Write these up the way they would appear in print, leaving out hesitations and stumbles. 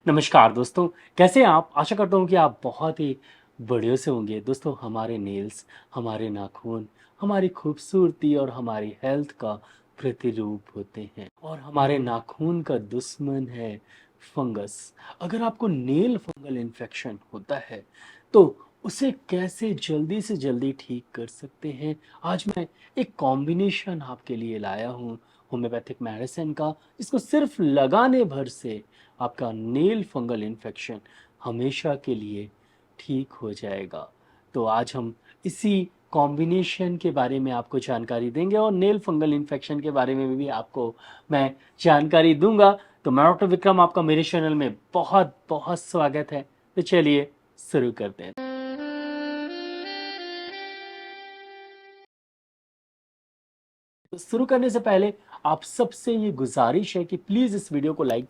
नमस्कार दोस्तों, कैसे हैं आप? आशा करता हूँ कि आप बहुत ही बढ़िया से होंगे। दोस्तों, हमारे नेल्स, हमारे नाखून, हमारी खूबसूरती और हमारी हेल्थ का प्रतिरूप होते हैं और हमारे नाखून का दुश्मन है फंगस। अगर आपको नेल फंगल इन्फेक्शन होता है, तो उसे कैसे जल्दी से जल्दी ठीक कर सकते हैं? आज मैं एक कॉम्बिनेशन आपके लिए लाया हूँ होम्योपैथिक मेडिसिन का, जिसको सिर्फ लगाने भर से आपका नेल फंगल इन्फेक्शन हमेशा के लिए ठीक हो जाएगा। तो आज हम इसी कॉम्बिनेशन के बारे में आपको जानकारी देंगे और नेल फंगल इन्फेक्शन के बारे में भी आपको मैं जानकारी दूंगा। तो मैं डॉक्टर विक्रम, आपका मेरे चैनल में बहुत बहुत स्वागत है। तो चलिए शुरू करते हैं। तो शुरू करने से पहले आप सबसे ये गुजारिश है कि प्लीज़ इस वीडियो को लाइक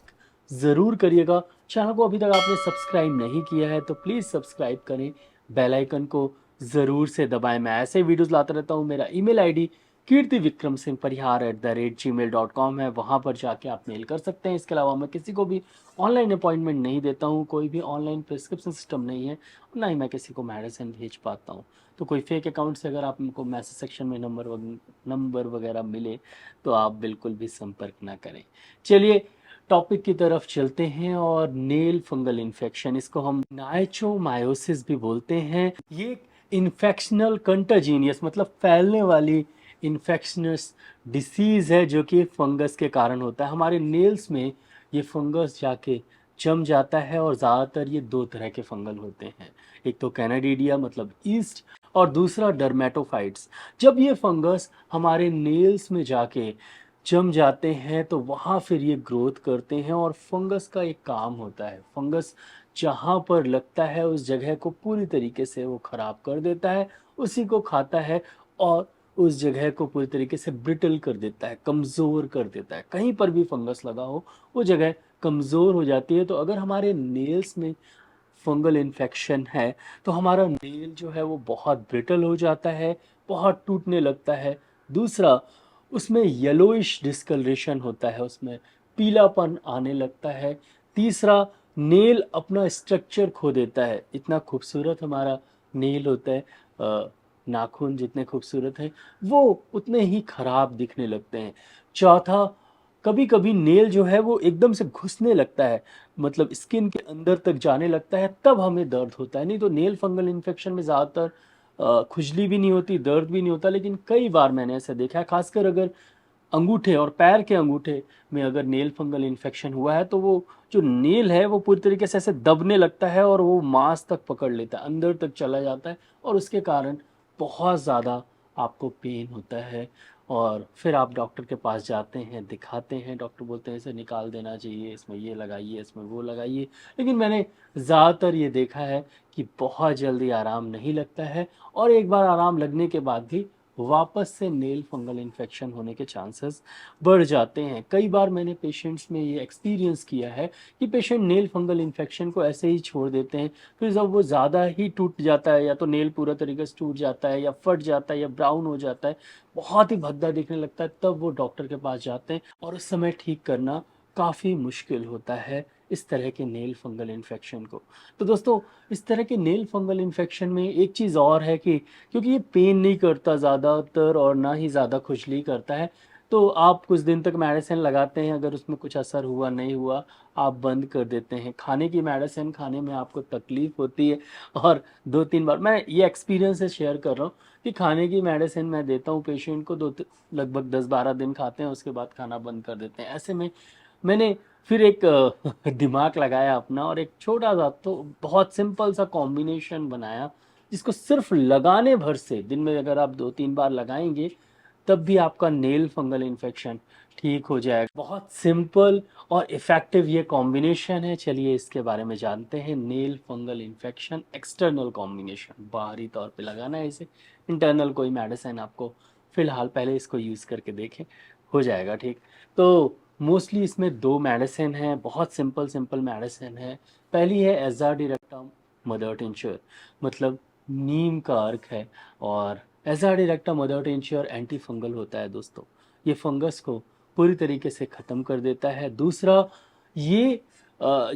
ज़रूर करिएगा। चैनल को अभी तक आपने सब्सक्राइब नहीं किया है तो प्लीज़ सब्सक्राइब करें, बेल आइकन को ज़रूर से दबाएं। मैं ऐसे वीडियोस लाता रहता हूँ। मेरा ईमेल आईडी kirtivikramsinghparihar@gmail.com है, वहाँ पर जाके आप मेल कर सकते हैं। इसके अलावा मैं किसी को भी ऑनलाइन अपॉइंटमेंट नहीं देता हूँ, कोई भी ऑनलाइन प्रिस्क्रिप्शन सिस्टम नहीं है, ना ही मैं किसी को मेडिसिन भेज पाता हूँ। तो कोई फेक अकाउंट से अगर आपको मैसेज सेक्शन में नंबर वगैरह मिले तो आप बिल्कुल भी संपर्क ना करें। चलिए टॉपिक की तरफ चलते हैं। और नेल फंगल इन्फेक्शन, इसको हम नाइचोमायोसिस भी बोलते हैं। ये इन्फेक्शनल कंटाजीनियस मतलब फैलने वाली इन्फेक्शनस डिसीज़ है जो कि फंगस के कारण होता है। हमारे नेल्स में ये फंगस जाके जम जाता है और ज़्यादातर ये दो तरह के फंगल होते हैं। एक तो कैनाडिडिया मतलब ईस्ट, और दूसरा डर्मेटोफाइट्स। जब ये फंगस हमारे नेल्स में जाके जम जाते हैं तो वहाँ फिर ये ग्रोथ करते हैं और फंगस का एक काम होता है, फंगस जहाँ पर लगता है उस जगह को पूरी तरीके से वो ख़राब कर देता है, उसी को खाता है और उस जगह को पूरी तरीके से ब्रिटल कर देता है, कमज़ोर कर देता है। कहीं पर भी फंगस लगा हो वो जगह कमज़ोर हो जाती है। तो अगर हमारे नेल्स में फंगल इन्फेक्शन है तो हमारा नेल जो है वो बहुत ब्रिटल हो जाता है, बहुत टूटने लगता है। दूसरा, उसमें येलोइश डिस्कलरेशन होता है, उसमें पीलापन आने लगता है। तीसरा, नेल अपना स्ट्रक्चर खो देता है। इतना खूबसूरत हमारा नेल होता है, नाखून जितने खूबसूरत हैं वो उतने ही खराब दिखने लगते हैं। चौथा, कभी कभी नेल जो है वो एकदम से घुसने लगता है, मतलब स्किन के अंदर तक जाने लगता है, तब हमें दर्द होता है। नहीं तो नेल फंगल इन्फेक्शन में ज़्यादातर खुजली भी नहीं होती, दर्द भी नहीं होता। लेकिन कई बार मैंने ऐसा देखा है, खासकर अगर अंगूठे और पैर के अंगूठे में अगर नेल फंगल इन्फेक्शन हुआ है तो वो जो नेल है वो पूरी तरीके से ऐसे दबने लगता है और वो मांस तक पकड़ लेता है, अंदर तक चला जाता है और उसके कारण बहुत ज़्यादा आपको पेन होता है। और फिर आप डॉक्टर के पास जाते हैं, दिखाते हैं, डॉक्टर बोलते हैं इसे निकाल देना चाहिए, इसमें ये लगाइए, इसमें वो लगाइए। लेकिन मैंने ज़्यादातर ये देखा है कि बहुत जल्दी आराम नहीं लगता है और एक बार आराम लगने के बाद भी वापस से नेल फंगल इन्फेक्शन होने के चांसेस बढ़ जाते हैं। कई बार मैंने पेशेंट्स में ये एक्सपीरियंस किया है कि पेशेंट नेल फंगल इन्फेक्शन को ऐसे ही छोड़ देते हैं, फिर जब वो ज़्यादा ही टूट जाता है, या तो नेल पूरा तरीके से टूट जाता है या फट जाता है या ब्राउन हो जाता है, बहुत ही भद्दा दिखने लगता है, तब वो डॉक्टर के पास जाते हैं और उस समय ठीक करना काफ़ी मुश्किल होता है इस तरह के नेल फंगल इन्फेक्शन को। तो दोस्तों, इस तरह के नेल फंगल इन्फेक्शन में एक चीज़ और है कि क्योंकि ये पेन नहीं करता ज़्यादातर और ना ही ज़्यादा खुजली करता है, तो आप कुछ दिन तक मेडिसिन लगाते हैं, अगर उसमें कुछ असर हुआ नहीं हुआ आप बंद कर देते हैं। खाने की मेडिसिन खाने में आपको तकलीफ़ होती है और 2-3 बार मैं ये एक्सपीरियंस से शेयर कर रहा हूँ कि खाने की मेडिसिन मैं देता हूँ पेशेंट को, लगभग 10-12 दिन खाते हैं, उसके बाद खाना बंद कर देते हैं। ऐसे में मैंने फिर एक दिमाग लगाया अपना और एक छोटा-सा तो बहुत सिंपल सा कॉम्बिनेशन बनाया, जिसको सिर्फ लगाने भर से दिन में अगर आप 2-3 बार लगाएँगे, तब भी आपका नेल फंगल इन्फेक्शन ठीक हो जाएगा। बहुत सिंपल और इफ़ेक्टिव ये कॉम्बिनेशन है। चलिए इसके बारे में जानते हैं। Nail fungal infection external combination, बाहरी तौर पे लगाना है इसे। इंटरनल कोई मेडिसिन आपको फ़िलहाल पहले इसको यूज़ करके देखें, हो जाएगा ठीक। तो मोस्टली इसमें 2 मेडिसिन हैं, बहुत सिंपल मेडिसिन है। पहली है एज़ाडिरेक्टम मदर टिंचर, मतलब नीम का अर्क है। और एज़ाडिरेक्टम मदर टिंचर एंटी फंगल होता है दोस्तों, ये फंगस को पूरी तरीके से ख़त्म कर देता है। दूसरा, ये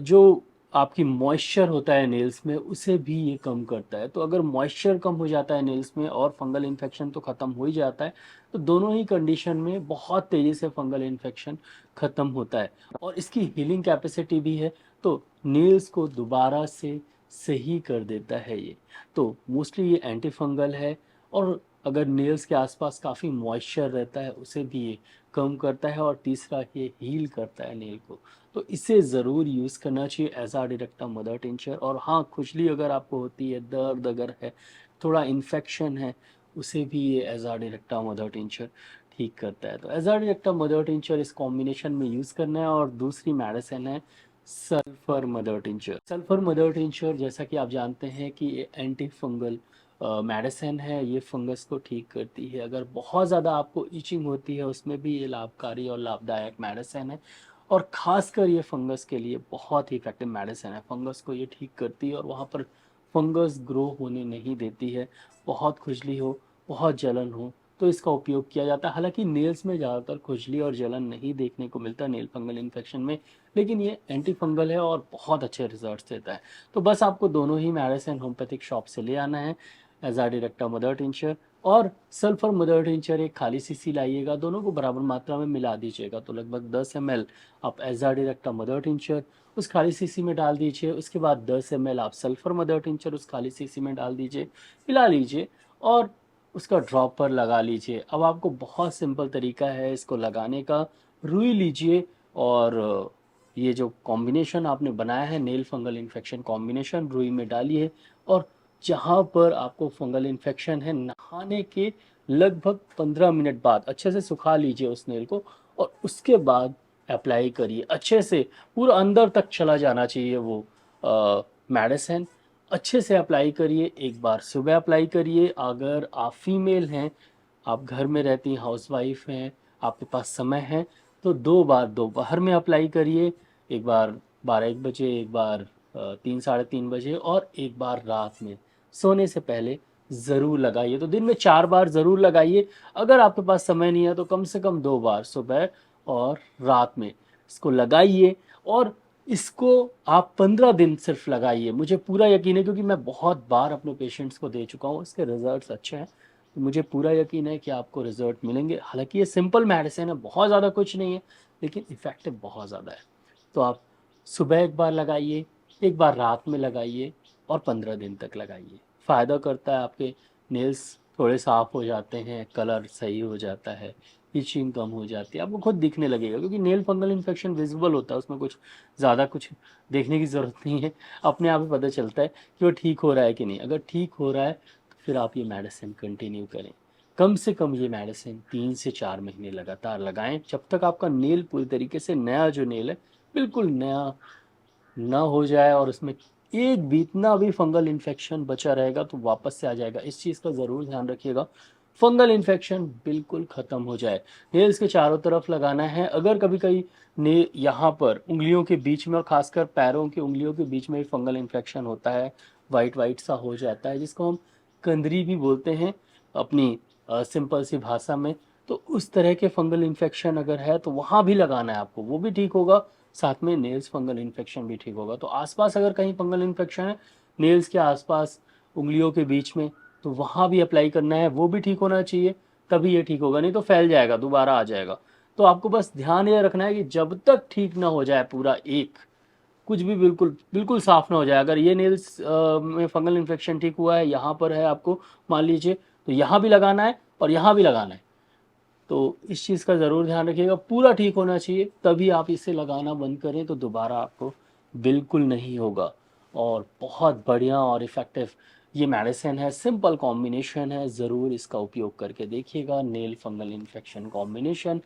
जो आपकी मॉइस्चर होता है नेल्स में, उसे भी ये कम करता है। तो अगर मॉइस्चर कम हो जाता है नेल्स में और फंगल इन्फेक्शन तो ख़त्म हो ही जाता है, तो दोनों ही कंडीशन में बहुत तेज़ी से फंगल इन्फेक्शन ख़त्म होता है। और इसकी हीलिंग कैपेसिटी भी है, तो नेल्स को दोबारा से सही कर देता है ये। तो मोस्टली ये एंटी फंगल है, और अगर नेल्स के आसपास काफ़ी मॉइस्चर रहता है उसे भी ये कम करता है, और तीसरा ये हील करता है नेल को। तो इसे ज़रूर यूज़ करना चाहिए एज़ाडिरेक्टा मदर टिंचर। और हाँ, खुजली अगर आपको होती है, दर्द अगर है, थोड़ा इन्फेक्शन है, उसे भी ये एज़ाडिरेक्टा मदर टिंचर ठीक करता है। तो एज़ाडिरेक्टा मदर टिंचर इस कॉम्बिनेशन में यूज़ करना है। और दूसरी मेडिसिन है sulphur mother tincture. Sulphur mother tincture, जैसा कि आप जानते हैं कि ये एंटी फंगल मेडिसिन है, ये फंगस को ठीक करती है। अगर बहुत ज़्यादा आपको ईचिंग होती है, उसमें भी ये लाभकारी और लाभदायक मेडिसिन है। और ख़ासकर ये फंगस के लिए बहुत ही इफ़ेक्टिव मेडिसिन है। फंगस को ये ठीक करती है और वहाँ पर फंगस ग्रो होने नहीं देती है। बहुत खुजली हो, बहुत जलन हो, तो इसका उपयोग किया जाता है। हालाँकि नेल्स में ज़्यादातर खुजली और जलन नहीं देखने को मिलता नेल फंगल इन्फेक्शन में, लेकिन ये एंटी फंगल है और बहुत अच्छे रिज़ल्ट्स देता है। तो बस आपको दोनों ही मेडिसिन होम्योपैथिक शॉप से ले आना है, एज़ाडिरेक्टा मदर टिंचर और सल्फर मदर टिंचर एक खाली शीशी लाइएगा, दोनों को बराबर मात्रा में मिला दीजिएगा। तो लगभग 10 ml आप एज़ाडिरेक्टा मदर टिंचर उस खाली शीशी में डाल दीजिए, उसके बाद 10 ml आप सल्फर मदर टिंचर उस खाली शीशी में डाल दीजिए, मिला लीजिए और उसका ड्रॉपर लगा लीजिए। अब आपको बहुत सिंपल तरीका है इसको लगाने का। रुई लीजिए और ये जो कॉम्बिनेशन आपने बनाया है नेल फंगल इन्फेक्शन कॉम्बिनेशन, रुई में डालिए और जहाँ पर आपको फंगल इन्फेक्शन है, नहाने के लगभग 15 मिनट बाद अच्छे से सुखा लीजिए उस नेल को, और उसके बाद अप्लाई करिए अच्छे से। पूरा अंदर तक चला जाना चाहिए वो मेडिसिन। अच्छे से अप्लाई करिए। एक बार सुबह अप्लाई करिए, अगर आप फीमेल हैं, आप घर में रहती हाउसवाइफ हैं, आपके पास समय है, तो 2 बार दोपहर में अप्लाई करिए। एक बार 12-1 बजे, एक बार 3 साढ़े 3 बजे, और एक बार रात में सोने से पहले ज़रूर लगाइए। तो दिन में 4 बार ज़रूर लगाइए। अगर आपके पास समय नहीं है तो कम से कम 2 बार सुबह और रात में इसको लगाइए। और इसको आप 15 दिन सिर्फ लगाइए। मुझे पूरा यकीन है, क्योंकि मैं बहुत बार अपने पेशेंट्स को दे चुका हूँ, इसके रिज़ल्ट्स अच्छे हैं। तो मुझे पूरा यकीन है कि आपको रिज़ल्ट मिलेंगे। हालाँकि ये सिंपल मेडिसिन है, बहुत ज़्यादा कुछ नहीं है, लेकिन इफ़ेक्टिव बहुत ज़्यादा है। तो आप सुबह एक बार लगाइए, एक बार रात में लगाइए और 15 दिन तक लगाइए। फ़ायदा करता है, आपके नेल्स थोड़े साफ़ हो जाते हैं, कलर सही हो जाता है, इचिंग कम हो जाती है, आपको खुद दिखने लगेगा। क्योंकि नेल फंगल इन्फेक्शन विज़िबल होता है, उसमें कुछ ज़्यादा कुछ देखने की ज़रूरत नहीं है, अपने आप ही पता चलता है कि वो ठीक हो रहा है कि नहीं। अगर ठीक हो रहा है तो फिर आप ये मेडिसिन कंटिन्यू करें। कम से कम ये मेडिसिन 3 से 4 महीने लगातार लगाएँ, जब तक आपका नेल पूरी तरीके से नया जो नेल है, बिल्कुल नया ना हो जाए और उसमें एक भी इतना भी फंगल इन्फेक्शन बचा रहेगा तो वापस से आ जाएगा। इस चीज़ का ज़रूर ध्यान रखिएगा, फंगल इन्फेक्शन बिल्कुल ख़त्म हो जाए। नेल्स के चारों तरफ लगाना है। अगर कभी-कभी ने यहाँ पर उँगलियों के बीच में और ख़ासकर पैरों की उँगलियों के बीच में फंगल इन्फेक्शन होता है, वाइट-वाइट सा हो जाता है, जिसको हम कंदरी भी बोलते हैं अपनी सिंपल सी भाषा में। तो उस तरह के फंगल इन्फेक्शन अगर है तो वहाँ भी लगाना है आपको, वो भी ठीक होगा। साथ में नेल्स फंगल इन्फेक्शन भी ठीक होगा। तो आसपास अगर कहीं फंगल इन्फेक्शन है, नेल्स के आसपास, उँगलियों के बीच में, तो वहाँ भी अप्लाई करना है, वो भी ठीक होना चाहिए, तभी ये ठीक होगा, नहीं तो फैल जाएगा, दोबारा आ जाएगा। तो आपको बस ध्यान ये रखना है कि जब तक ठीक ना हो जाए पूरा एक, कुछ भी बिल्कुल बिल्कुल साफ़ ना हो जाए। अगर ये नेल्स में फंगल इन्फेक्शन ठीक हुआ है, यहाँ पर है आपको मान लीजिए, तो यहाँ भी लगाना है और यहाँ भी लगाना है। तो इस चीज़ का ज़रूर ध्यान रखिएगा, पूरा ठीक होना चाहिए, तभी आप इसे लगाना बंद करें, तो दोबारा आपको बिल्कुल नहीं होगा। और बहुत बढ़िया और इफ़ेक्टिव ये मेडिसिन है, सिंपल कॉम्बिनेशन है, ज़रूर इसका उपयोग करके देखिएगा। नेल फंगल इन्फेक्शन कॉम्बिनेशन,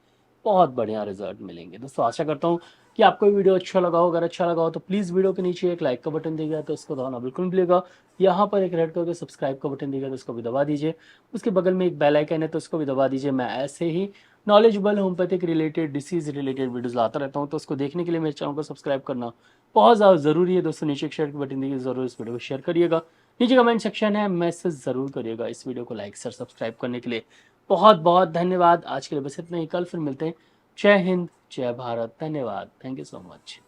बहुत बढ़िया रिज़ल्ट मिलेंगे। दोस्तों आशा करता हूँ कि आपको ये वीडियो अच्छा लगा हो। अगर अच्छा लगा हो तो प्लीज़ वीडियो के नीचे एक लाइक का बटन दिया गया है तो उसको दबाना बिल्कुल नहीं भूलिएगा। यहाँ पर एक रेड कलर के सब्सक्राइब का बटन दिया गया है तो उसको भी दबा दीजिए। उसके बगल में एक बेल आइकन है तो उसको भी दबा दीजिए। मैं ऐसे ही knowledgeable homeopathic related, disease related videos लाता रहता हूँ, तो उसको देखने के लिए मेरे चैनल को सब्सक्राइब करना बहुत ज़्यादा ज़रूरी है। दोस्तों नीचे एक शेयर के बटन दीजिए, ज़रूर इस वीडियो को शेयर करिएगा। नीचे कमेंट सेक्शन है, मैसेज ज़रूर करिएगा इस वीडियो को लाइक शेयर सब्सक्राइब करने के लिए। बहुत बहुत धन्यवाद। आज के लिए बस इतना ही, कल फिर मिलते हैं। जय हिंद, जय भारत, धन्यवाद, थैंक यू सो मच।